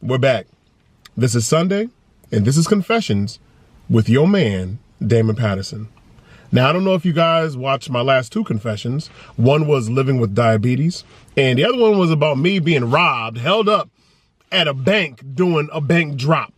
We're back. This is Sunday, and this is Confessions with your man, Damon Patterson. Now, I don't know if you guys watched my last two confessions. One was living with diabetes, and the other one was about me being robbed, held up at a bank doing a bank drop.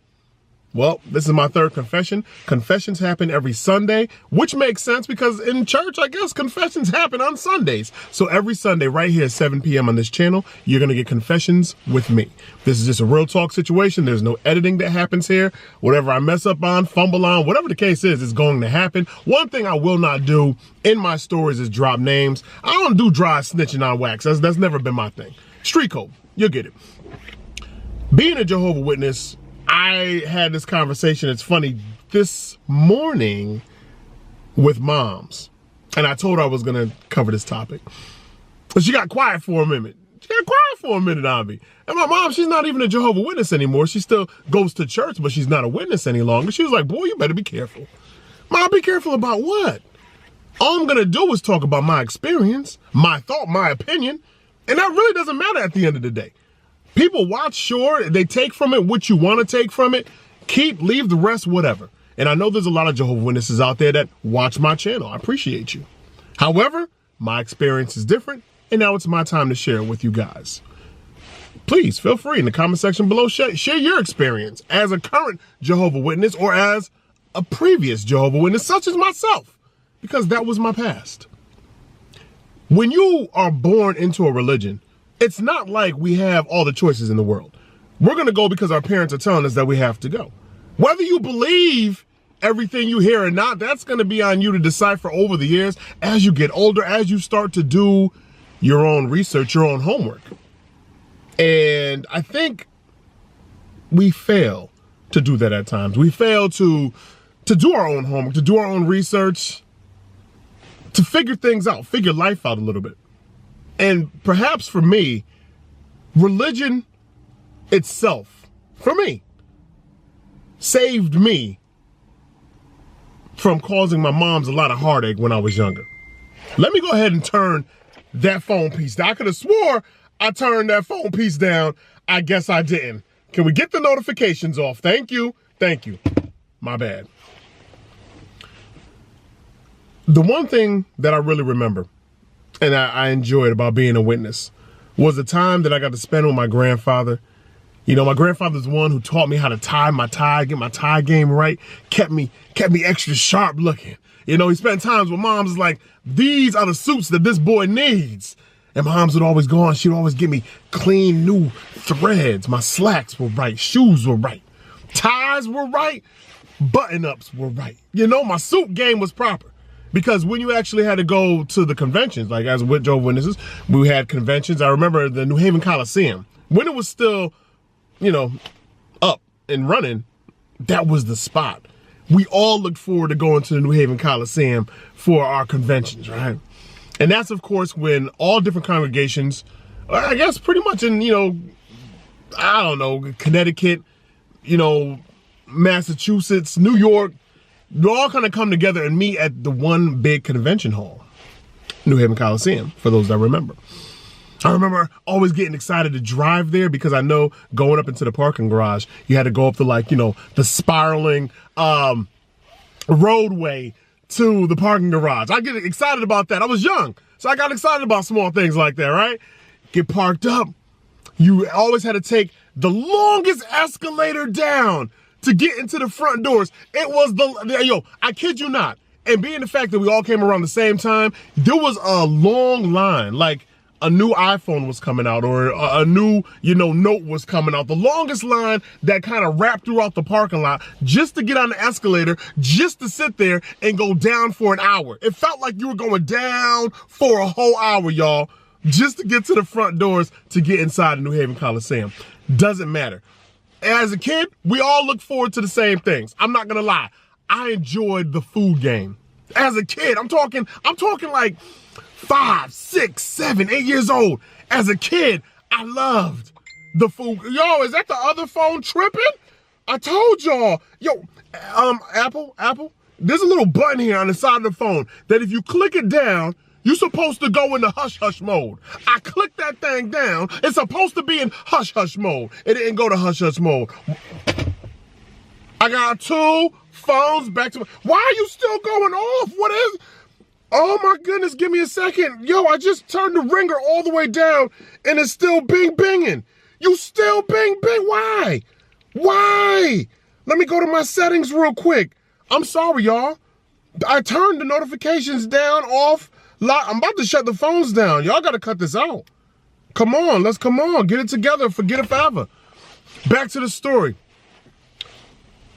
Well, this is my third confession. Confessions happen every Sunday, which makes sense because in church, I guess confessions happen on Sundays. So every Sunday right here at 7 p.m. on this channel, you're going to get confessions with me. This is just a real talk situation. There's no editing that happens here. Whatever I mess up on, fumble on, whatever the case is going to happen. One thing I will not do in my stories is drop names. I don't do dry snitching on wax. That's never been my thing. Street code, you'll get it. Being a Jehovah Witness, I had this conversation, it's funny, this morning with moms. And I told her I was going to cover this topic. But she got quiet for a minute. On me. And my mom, she's not even a Jehovah Witness anymore. She still goes to church, but she's not a witness any longer. She was like, boy, you better be careful. Mom, be careful about what? All I'm going to do is talk about my experience, my thought, my opinion. And that really doesn't matter at the end of the day. People watch, sure, they take from it what you want to take from it. Leave the rest, whatever. And I know there's a lot of Jehovah's Witnesses out there that watch my channel. I appreciate you. However, my experience is different, and now it's my time to share it with you guys. Please feel free in the comment section below, share your experience as a current Jehovah's Witness or as a previous Jehovah's Witness, such as myself, because that was my past. When you are born into a religion, it's not like we have all the choices in the world. We're going to go because our parents are telling us that we have to go. Whether you believe everything you hear or not, that's going to be on you to decipher over the years as you get older, as you start to do your own research, your own homework. And I think we fail to do that at times. We fail to do our own homework, to do our own research, to figure things out, figure life out a little bit. And perhaps for me, religion itself, for me, saved me from causing my moms a lot of heartache when I was younger. Let me go ahead and turn that phone piece down. I could have swore I turned that phone piece down. I guess I didn't. Can we get the notifications off? Thank you. Thank you. My bad. The one thing that I really remember and I enjoyed about being a witness was the time that I got to spend with my grandfather. You know, my grandfather's the one who taught me how to tie my tie, get my tie game right, kept me extra sharp looking. You know, he spent times with moms like, these are the suits that this boy needs. And moms would always go on, she'd always give me clean new threads. My slacks were right, shoes were right, ties were right, button-ups were right. You know, my suit game was proper. Because when you actually had to go to the conventions, like as with Jehovah's Witnesses, we had conventions. I remember the New Haven Coliseum. When it was still, you know, up and running, that was the spot. We all looked forward to going to the New Haven Coliseum for our conventions, right? And that's, of course, when all different congregations, I guess pretty much in, you know, I don't know, Connecticut, you know, Massachusetts, New York, they all kind of come together and meet at the one big convention hall, New Haven Coliseum, for those that remember. I remember always getting excited to drive there because I know going up into the parking garage, you had to go up the, like, you know, the spiraling roadway to the parking garage. I get excited about that. I was young, so I got excited about small things like that, right? Get parked up. You always had to take the longest escalator down to get into the front doors. It was I kid you not. And being the fact that we all came around the same time, there was a long line, like a new iPhone was coming out or a new, you know, Note was coming out. The longest line that kind of wrapped throughout the parking lot just to get on the escalator, just to sit there and go down for an hour. It felt like you were going down for a whole hour, y'all, just to get to the front doors to get inside the New Haven Coliseum. Doesn't matter. As a kid, we all look forward to the same things. I'm not gonna lie. I enjoyed the food game. As a kid, I'm talking like 5, 6, 7, 8 years old. As a kid, I loved the food. Yo, is that the other phone tripping? I told y'all. Yo, Apple, there's a little button here on the side of the phone that if you click it down, You're supposed to go into hush-hush mode. I clicked that thing down. It's supposed to be in hush-hush mode. It didn't go to hush-hush mode. I got 2 phones back to my... Why are you still going off? What is... Oh my goodness, give me a second. Yo, I just turned the ringer all the way down and it's still bing-binging. You still bing-bing. Why? Why? Let me go to my settings real quick. I'm sorry, y'all. I turned the notifications down, off. I'm about to shut the phones down. Y'all got to cut this out. Come on, come on. Get it together. Forget it forever. Back to the story.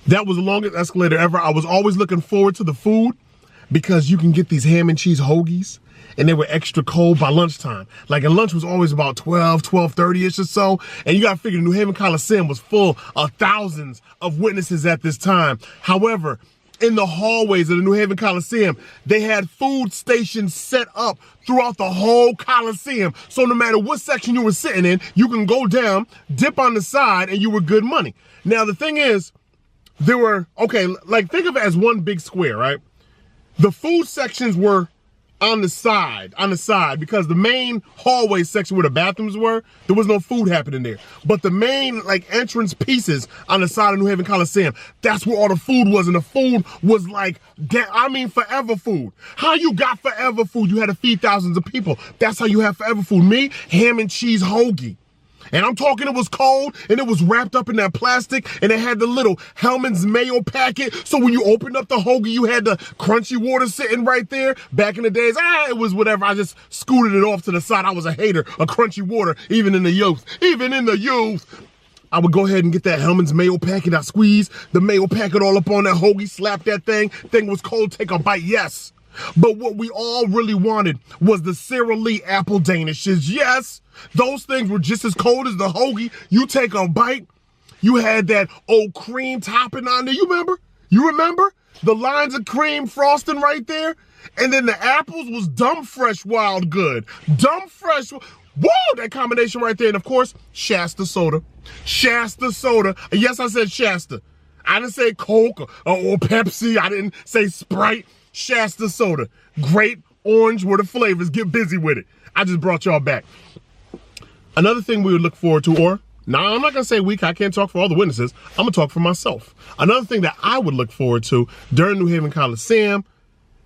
That was the longest escalator ever. I was always looking forward to the food because you can get these ham and cheese hoagies and they were extra cold by lunchtime. Like, and lunch was always about 12:30-ish or so. And you got to figure the New Haven Coliseum was full of thousands of witnesses at this time. However, in the hallways of the New Haven Coliseum, they had food stations set up throughout the whole Coliseum. So no matter what section you were sitting in, you can go down, dip on the side, and you were good money. Now, the thing is, there were, okay, like think of it as one big square, right? The food sections were on the side, because the main hallway section where the bathrooms were, there was no food happening there. But the main, like, entrance pieces on the side of New Haven Coliseum, that's where all the food was, and the food was like, forever food. How you got forever food? You had to feed thousands of people. That's how you have forever food. Me, ham and cheese hoagie. And I'm talking, it was cold, and it was wrapped up in that plastic, and it had the little Hellman's mayo packet. So when you opened up the hoagie, you had the crunchy water sitting right there. Back in the days, it was whatever. I just scooted it off to the side. I was a hater of crunchy water, even in the youth. I would go ahead and get that Hellman's mayo packet. I squeeze the mayo packet all up on that hoagie, slap that thing. Thing was cold, take a bite, yes. But what we all really wanted was the Sara Lee apple danishes. Yes, those things were just as cold as the hoagie. You take a bite, you had that old cream topping on there. You remember? The lines of cream frosting right there? And then the apples was dumb fresh wild good. Dumb fresh. Whoa, that combination right there. And of course, Shasta soda. Shasta soda. Yes, I said Shasta. I didn't say Coke or Pepsi. I didn't say Sprite. Shasta soda. Grape, orange were the flavors. Get busy with it. I just brought y'all back. Another thing we would look forward to, I'm not going to say week. I can't talk for all the witnesses. I'm going to talk for myself. Another thing that I would look forward to during New Haven Coliseum,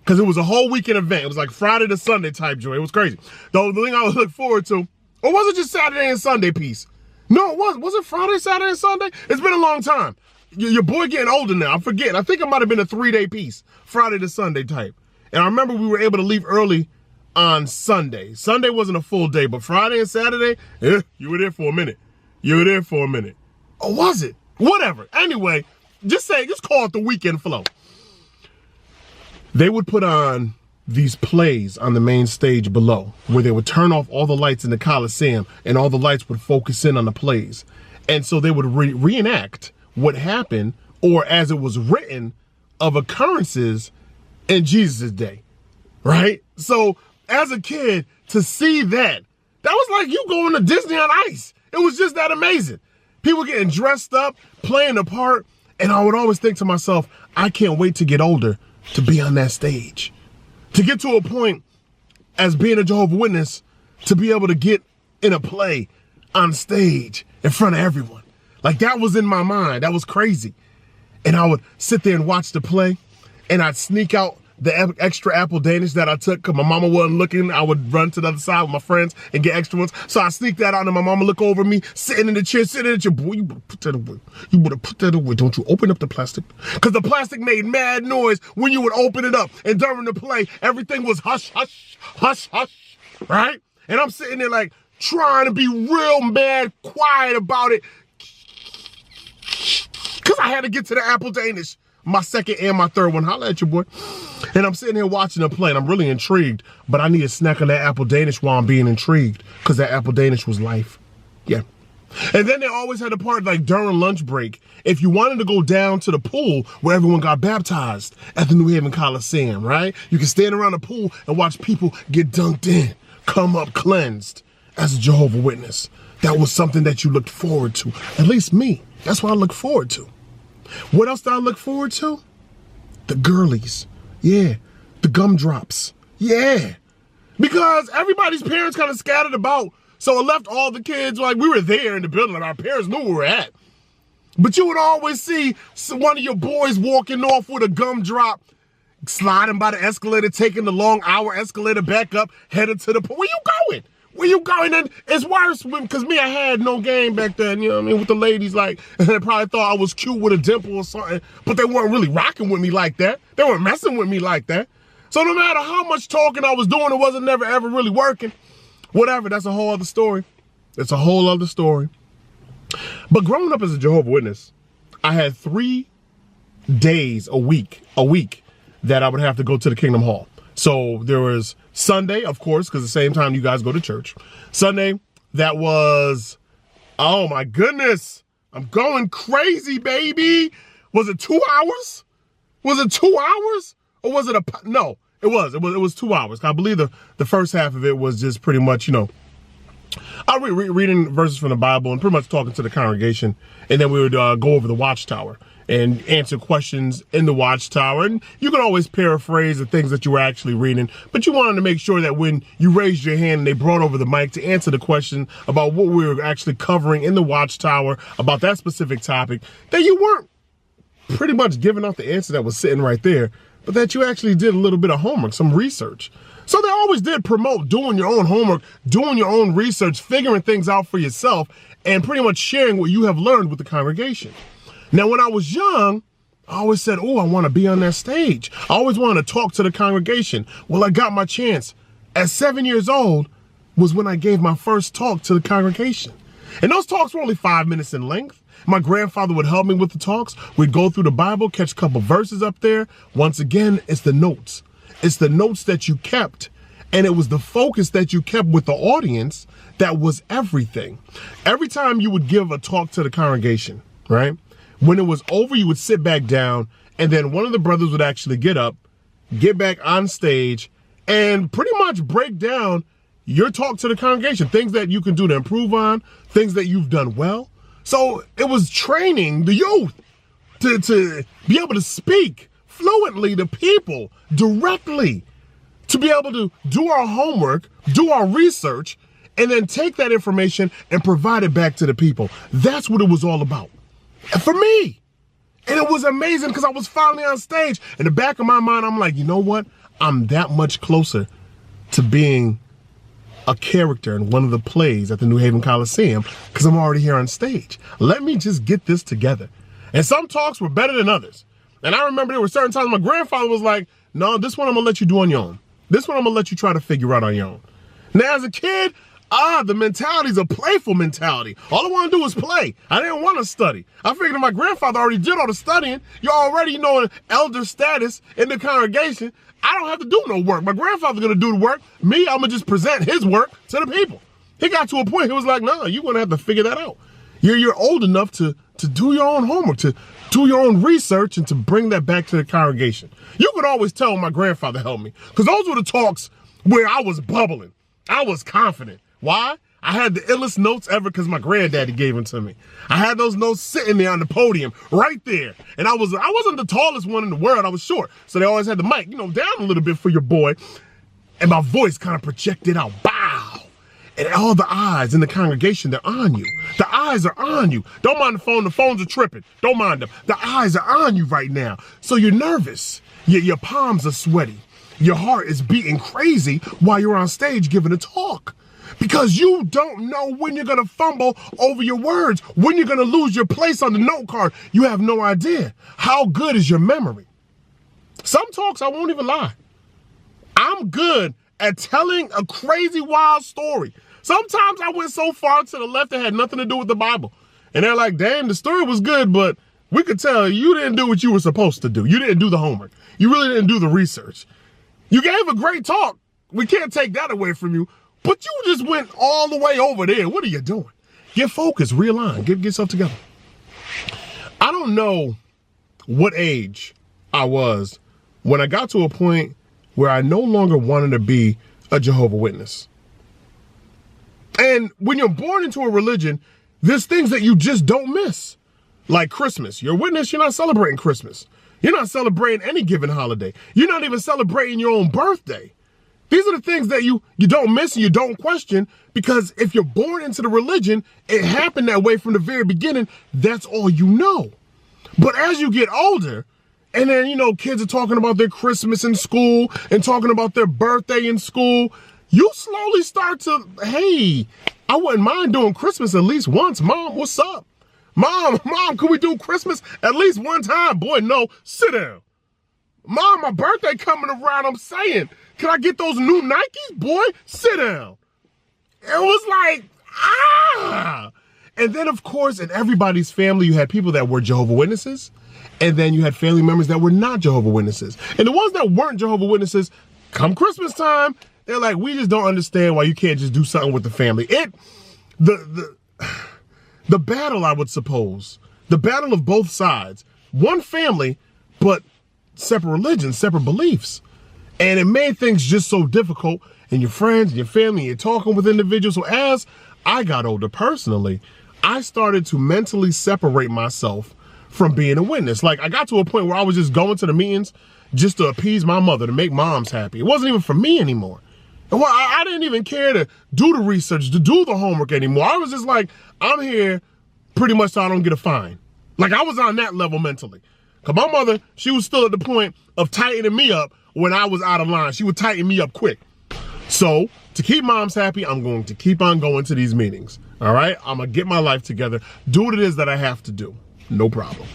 because it was a whole weekend event. It was like Friday to Sunday type joy. It was crazy. The thing I would look forward to, or was it just Saturday and Sunday piece? No, it wasn't. Was it Friday, Saturday, and Sunday? It's been a long time. Your boy getting older now. I forget. I think it might have been a 3-day piece, Friday to Sunday type. And I remember we were able to leave early on Sunday. Sunday wasn't a full day, but Friday and Saturday, you were there for a minute. Or was it? Whatever. Anyway, just call it the weekend flow. They would put on these plays on the main stage below, where they would turn off all the lights in the Coliseum and all the lights would focus in on the plays. And so they would reenact what happened, or as it was written, of occurrences in Jesus' day, right? So as a kid, to see that was like you going to Disney on Ice. It was just that amazing. People getting dressed up, playing the part, and I would always think to myself, I can't wait to get older to be on that stage. To get to a point as being a Jehovah's Witness, to be able to get in a play on stage in front of everyone. Like, that was in my mind. That was crazy. And I would sit there and watch the play, and I'd sneak out the extra apple Danish that I took because my mama wasn't looking. I would run to the other side with my friends and get extra ones. So I sneak that out, and my mama look over me, sitting in the chair, boy, you better put that away. You better put that away. Don't you open up the plastic. Because the plastic made mad noise when you would open it up. And during the play, everything was hush, hush, hush, hush, right? And I'm sitting there like trying to be real mad, quiet about it. Because I had to get to the apple Danish. My second and my third one. Holla at you, boy. And I'm sitting here watching the play, and I'm really intrigued, but I need a snack on that apple Danish while I'm being intrigued, because that apple Danish was life. Yeah. And then they always had a part, like during lunch break, if you wanted to go down to the pool where everyone got baptized at the New Haven Coliseum, right? You can stand around the pool and watch people get dunked in, come up cleansed as a Jehovah's Witness. That was something that you looked forward to. At least me. That's what I look forward to. What else do I look forward to? The girlies. Yeah. The gumdrops. Yeah. Because everybody's parents kind of scattered about. So it left all the kids, like we were there in the building, like our parents knew where we were at. But you would always see one of your boys walking off with a gumdrop, sliding by the escalator, taking the long hour escalator back up, headed to the pool. Where you going? Where you going? And it's worse because I had no game back then, you know what I mean, with the ladies, like, and they probably thought I was cute with a dimple or something, but they weren't really rocking with me like that. They weren't messing with me like that. So no matter how much talking I was doing, it wasn't never ever really working. Whatever, that's a whole other story. It's a whole other story. But growing up as a Jehovah's Witness, I had 3 days a week that I would have to go to the Kingdom Hall. So there was Sunday, of course, because the same time you guys go to church. Sunday, that was, oh my goodness, I'm going crazy, baby. Was it 2 hours? Was it 2 hours? Or was it no, it was 2 hours. I believe the first half of it was just pretty much, you know, I reading verses from the Bible and pretty much talking to the congregation, and then we would go over the Watchtower and answer questions in the Watchtower. And you can always paraphrase the things that you were actually reading, but you wanted to make sure that when you raised your hand and they brought over the mic to answer the question about what we were actually covering in the Watchtower about that specific topic, that you weren't pretty much giving out the answer that was sitting right there, but that you actually did a little bit of homework, some research. So they always did promote doing your own homework, doing your own research, figuring things out for yourself, and pretty much sharing what you have learned with the congregation. Now, when I was young, I always said, oh, I want to be on that stage. I always wanted to talk to the congregation. Well, I got my chance. At 7 years old was when I gave my first talk to the congregation. And those talks were only 5 minutes in length. My grandfather would help me with the talks. We'd go through the Bible, catch a couple verses up there. Once again, it's the notes. It's the notes that you kept, and it was the focus that you kept with the audience that was everything. Every time you would give a talk to the congregation, right? When it was over, you would sit back down, and then one of the brothers would actually get up, get back on stage, and pretty much break down your talk to the congregation, things that you can do to improve on, things that you've done well. So it was training the youth to be able to speak fluently to people directly, to be able to do our homework, do our research, and then take that information and provide it back to the people. That's what it was all about. And for me. And it was amazing because I was finally on stage. In the back of my mind, I'm like, you know what? I'm that much closer to being a character in one of the plays at the New Haven Coliseum because I'm already here on stage. Let me just get this together. And some talks were better than others. And I remember there were certain times my grandfather was like, no, this one I'm going to let you do on your own. This one I'm going to let you try to figure out on your own. Now, as a kid, the mentality's a playful mentality. All I want to do is play. I didn't want to study. I figured if my grandfather already did all the studying, you're already, an elder status in the congregation. I don't have to do no work. My grandfather's going to do the work. Me, I'm going to just present his work to the people. He got to a point, he was like, no, you're going to have to figure that out. You're old enough to do your own homework, to do your own research, and to bring that back to the congregation. You could always tell my grandfather helped me, because those were the talks where I was bubbling. I was confident. Why? I had the illest notes ever because my granddaddy gave them to me. I had those notes sitting there on the podium right there. And I wasn't the tallest one in the world. I was short. So they always had the mic, down a little bit for your boy. And my voice kind of projected out. Bow. And all the eyes in the congregation, they're on you. The eyes are on you. Don't mind the phone. The phones are tripping. Don't mind them. The eyes are on you right now. So you're nervous. Your palms are sweaty. Your heart is beating crazy while you're on stage giving a talk. Because you don't know when you're going to fumble over your words, when you're going to lose your place on the note card. You have no idea. How good is your memory? Some talks, I won't even lie, I'm good at telling a crazy, wild story. Sometimes I went so far to the left it had nothing to do with the Bible. And they're like, damn, the story was good, but we could tell you didn't do what you were supposed to do. You didn't do the homework. You really didn't do the research. You gave a great talk. We can't take that away from you. But you just went all the way over there. What are you doing? Get focused, realign, get yourself together. I don't know what age I was when I got to a point where I no longer wanted to be a Jehovah's Witness. And when you're born into a religion, there's things that you just don't miss. Like Christmas. You're a witness, you're not celebrating Christmas. You're not celebrating any given holiday. You're not even celebrating your own birthday. These are the things that you don't miss and you don't question, because if you're born into the religion, it happened that way from the very beginning. That's all you know. But as you get older, and then, you know, kids are talking about their Christmas in school and talking about their birthday in school, you slowly start to, hey, I wouldn't mind doing Christmas at least once. Mom, what's up? Mom, can we do Christmas at least one time? Boy, no, sit down. Mom, my birthday coming around, I'm saying, can I get those new Nikes? Boy, sit down. It was like, And then, of course, in everybody's family, you had people that were Jehovah's Witnesses, and then you had family members that were not Jehovah's Witnesses. And the ones that weren't Jehovah's Witnesses, come Christmas time, they're like, we just don't understand why you can't just do something with the family. The battle, I would suppose, the battle of both sides, one family, but separate religions, separate beliefs. And it made things just so difficult, and your friends and your family, you're talking with individuals. So as I got older personally, I started to mentally separate myself from being a witness. Like, I got to a point where I was just going to the meetings just to appease my mother, to make moms happy. It wasn't even for me anymore. Well, I didn't even care to do the research, to do the homework anymore. I was just like, I'm here pretty much so I don't get a fine. Like, I was on that level mentally. Because my mother, she was still at the point of tightening me up when I was out of line. She would tighten me up quick. So, to keep moms happy, I'm going to keep on going to these meetings. All right? I'm going to get my life together, do what it is that I have to do. No problem.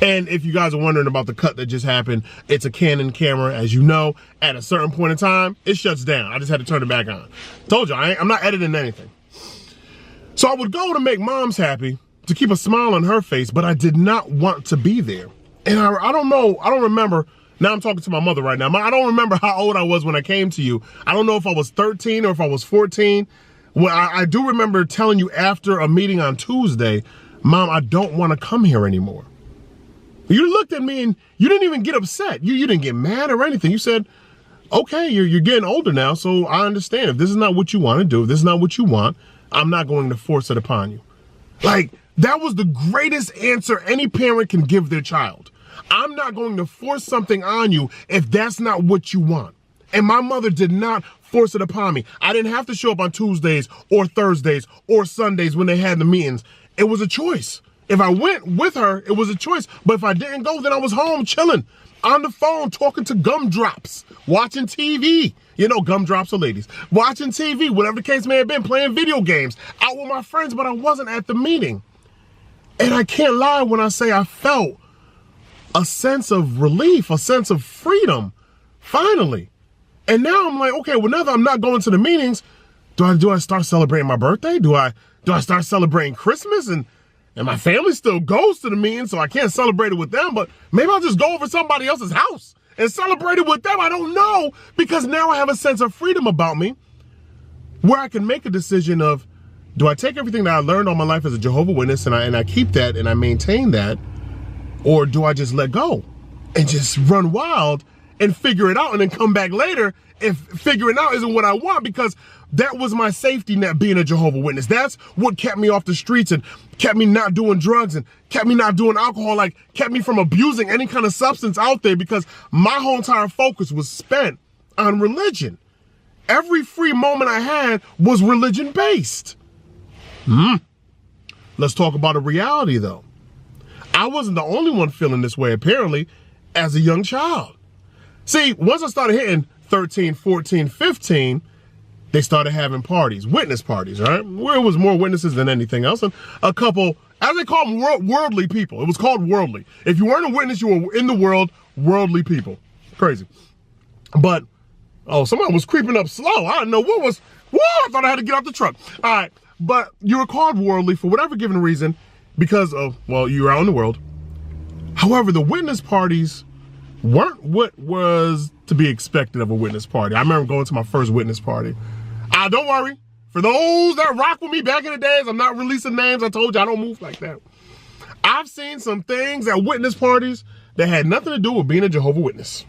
And if you guys are wondering about the cut that just happened, it's a Canon camera. As you know, at a certain point in time, it shuts down. I just had to turn it back on. Told you, I'm not editing anything. So I would go to make moms happy, to keep a smile on her face, but I did not want to be there. And I don't know, I don't remember. Now I'm talking to my mother right now. I don't remember how old I was when I came to you. I don't know if I was 13 or if I was 14. Well, I do remember telling you after a meeting on Tuesday, Mom, I don't want to come here anymore. You looked at me and you didn't even get upset. You didn't get mad or anything. You said, okay, you're getting older now, so I understand. If this is not what you want to do, if this is not what you want, I'm not going to force it upon you. Like, that was the greatest answer any parent can give their child. I'm not going to force something on you if that's not what you want. And my mother did not force it upon me. I didn't have to show up on Tuesdays or Thursdays or Sundays when they had the meetings. It was a choice. If I went with her, it was a choice. But if I didn't go, then I was home chilling on the phone, talking to Gum Drops, watching TV. You know, Gum Drops are ladies. Watching TV, whatever the case may have been, playing video games, out with my friends, but I wasn't at the meeting. And I can't lie when I say I felt a sense of relief, a sense of freedom, finally. And now I'm like, okay, well, now that I'm not going to the meetings, do I start celebrating my birthday? Do I start celebrating Christmas? And my family still goes to the meetings, so I can't celebrate it with them, but maybe I'll just go over to somebody else's house and celebrate it with them. I don't know, because now I have a sense of freedom about me where I can make a decision of, do I take everything that I learned all my life as a Jehovah's Witness and I keep that and I maintain that, or do I just let go and just run wild and figure it out and then come back later if figuring out isn't what I want? Because that was my safety net, being a Jehovah's Witness. That's what kept me off the streets and kept me not doing drugs and kept me not doing alcohol, like kept me from abusing any kind of substance out there, because my whole entire focus was spent on religion. Every free moment I had was religion-based. Let's talk about a reality, though. I wasn't the only one feeling this way, apparently, as a young child. See, once I started hitting 13, 14, 15, they started having parties, witness parties, right? Where it was more witnesses than anything else. And a couple, as they call them, worldly people. It was called worldly. If you weren't a witness, you were in the world, worldly people. Crazy. But, oh, someone was creeping up slow. I didn't know what was, whoa, I thought I had to get out the truck. All right, but you were called worldly for whatever given reason because of, well, you were out in the world. However, the witness parties weren't what was to be expected of a witness party. I remember going to my first witness party. Don't worry. For those that rock with me back in the days, I'm not releasing names. I told you I don't move like that. I've seen some things at witness parties that had nothing to do with being a Jehovah's Witness.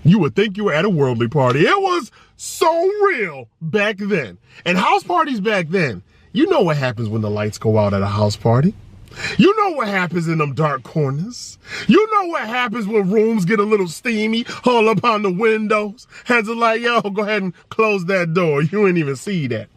You would think you were at a worldly party. It was so real back then. And house parties back then, you know what happens when the lights go out at a house party. You know what happens in them dark corners. You know what happens when rooms get a little steamy all up on the windows. Heads are like, yo, go ahead and close that door. You ain't even see that.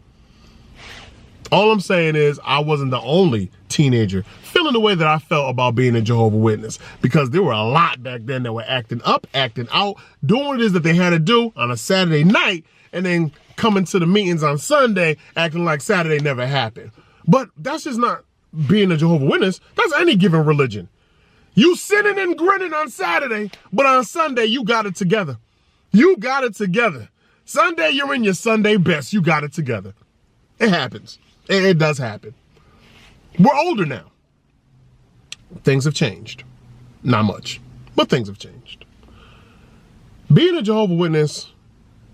All I'm saying is I wasn't the only teenager feeling the way that I felt about being a Jehovah's Witness, because there were a lot back then that were acting up, acting out, doing what it is that they had to do on a Saturday night, and then coming to the meetings on Sunday acting like Saturday never happened. But that's just not being a Jehovah's Witness. That's any given religion. You sinning and grinning on Saturday, but on Sunday you got it together. You got it together. Sunday you're in your Sunday best. You got it together. It happens. It does happen. We're older now. Things have changed. Not much, but things have changed. Being a Jehovah's Witness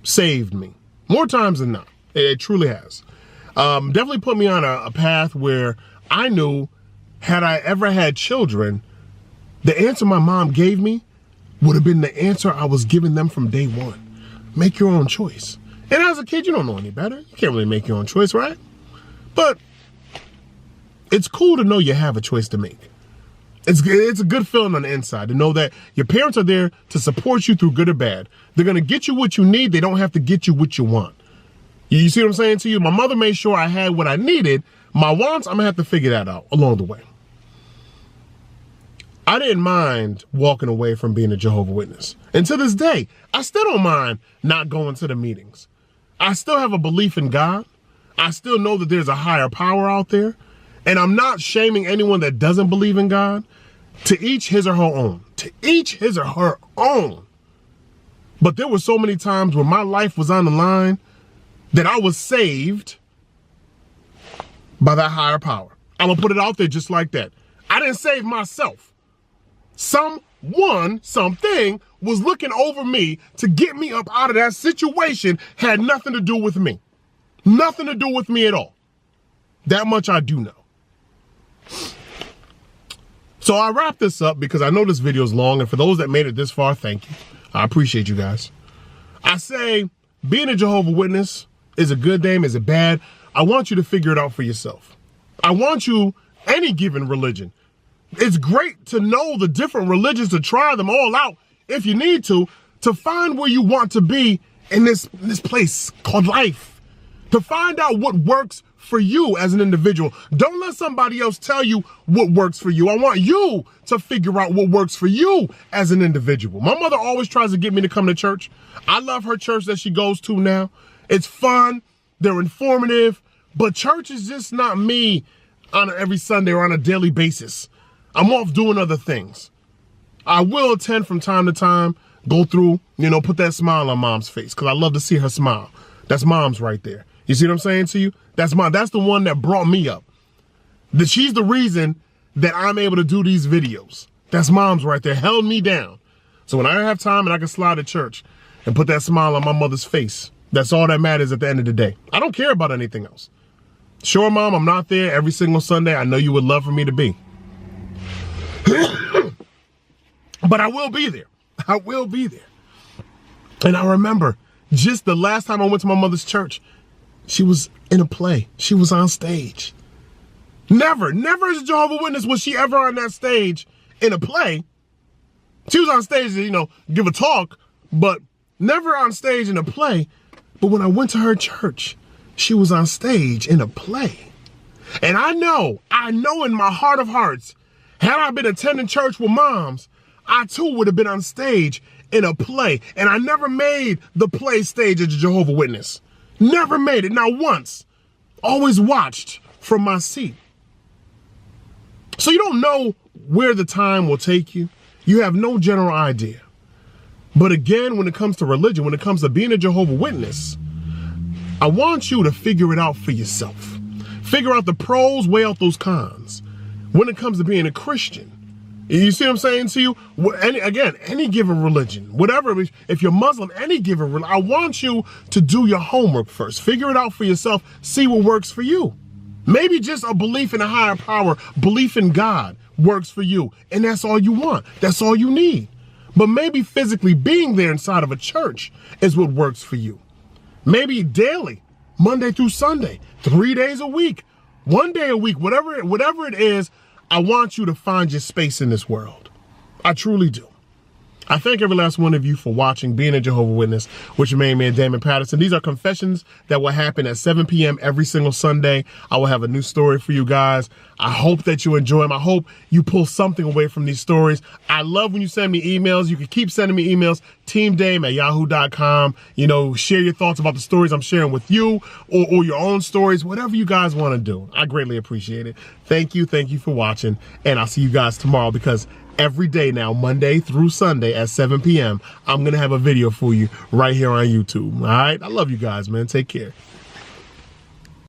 saved me more times than not. It truly has. Definitely put me on a path where I knew, had I ever had children, the answer my mom gave me would have been the answer I was giving them from day one. Make your own choice. And as a kid, you don't know any better. You can't really make your own choice, right? But it's cool to know you have a choice to make. It's a good feeling on the inside to know that your parents are there to support you through good or bad. They're going to get you what you need. They don't have to get you what you want. You see what I'm saying to you? My mother made sure I had what I needed. My wants, I'm going to have to figure that out along the way. I didn't mind walking away from being a Jehovah's Witness. And to this day, I still don't mind not going to the meetings. I still have a belief in God. I still know that there's a higher power out there. And I'm not shaming anyone that doesn't believe in God. To each his or her own. To each his or her own. But there were so many times when my life was on the line that I was saved by that higher power. I'm going to put it out there just like that. I didn't save myself. Someone, something was looking over me to get me up out of that situation. Had nothing to do with me. Nothing to do with me at all. That much I do know. So I wrap this up because I know this video is long, and for those that made it this far, thank you. I appreciate you guys. I say being a Jehovah's Witness is a good name, is it bad? I want you to figure it out for yourself. I want you, any given religion, it's great to know the different religions, to try them all out if you need to find where you want to be in this place called life. To find out what works for you as an individual. Don't let somebody else tell you what works for you. I want you to figure out what works for you as an individual. My mother always tries to get me to come to church. I love her church that she goes to now. It's fun. They're informative. But church is just not me on every Sunday or on a daily basis. I'm off doing other things. I will attend from time to time, go through, put that smile on mom's face because I love to see her smile. That's mom's right there. You see what I'm saying to you? That's the one that brought me up. She's the reason that I'm able to do these videos. That's mom's right there, held me down. So when I have time and I can slide to church and put that smile on my mother's face, that's all that matters at the end of the day. I don't care about anything else. Sure, Mom, I'm not there every single Sunday. I know you would love for me to be. But I will be there. I will be there. And I remember just the last time I went to my mother's church, she was in a play. She was on stage. Never as a Jehovah's Witness was she ever on that stage in a play. She was on stage to, give a talk, but never on stage in a play. But when I went to her church, she was on stage in a play. And I know in my heart of hearts, had I been attending church with moms, I too would have been on stage in a play. And I never made the play stage as a Jehovah's Witness. Never made it, not once. Always watched from my seat. So you don't know where the time will take you. You have no general idea. But again, when it comes to religion, when it comes to being a Jehovah's Witness, I want you to figure it out for yourself. Figure out the pros, weigh out those cons. When it comes to being a Christian, you see what I'm saying to you? Any given religion, whatever, if you're Muslim, any given religion, I want you to do your homework first. Figure it out for yourself. See what works for you. Maybe just a belief in a higher power, belief in God works for you. And that's all you want. That's all you need. But maybe physically being there inside of a church is what works for you. Maybe daily, Monday through Sunday, 3 days a week, 1 day a week, whatever it is. I want you to find your space in this world. I truly do. I thank every last one of you for watching, being a Jehovah's Witness with your main man, Daym Patterson. These are confessions that will happen at 7 p.m. every single Sunday. I will have a new story for you guys. I hope that you enjoy them. I hope you pull something away from these stories. I love when you send me emails. You can keep sending me emails, teamdaym@yahoo.com. You know, share your thoughts about the stories I'm sharing with you, or your own stories, whatever you guys want to do. I greatly appreciate it. Thank you for watching, and I'll see you guys tomorrow, because every day now, Monday through Sunday at 7 p.m., I'm going to have a video for you right here on YouTube. All right? I love you guys, man. Take care.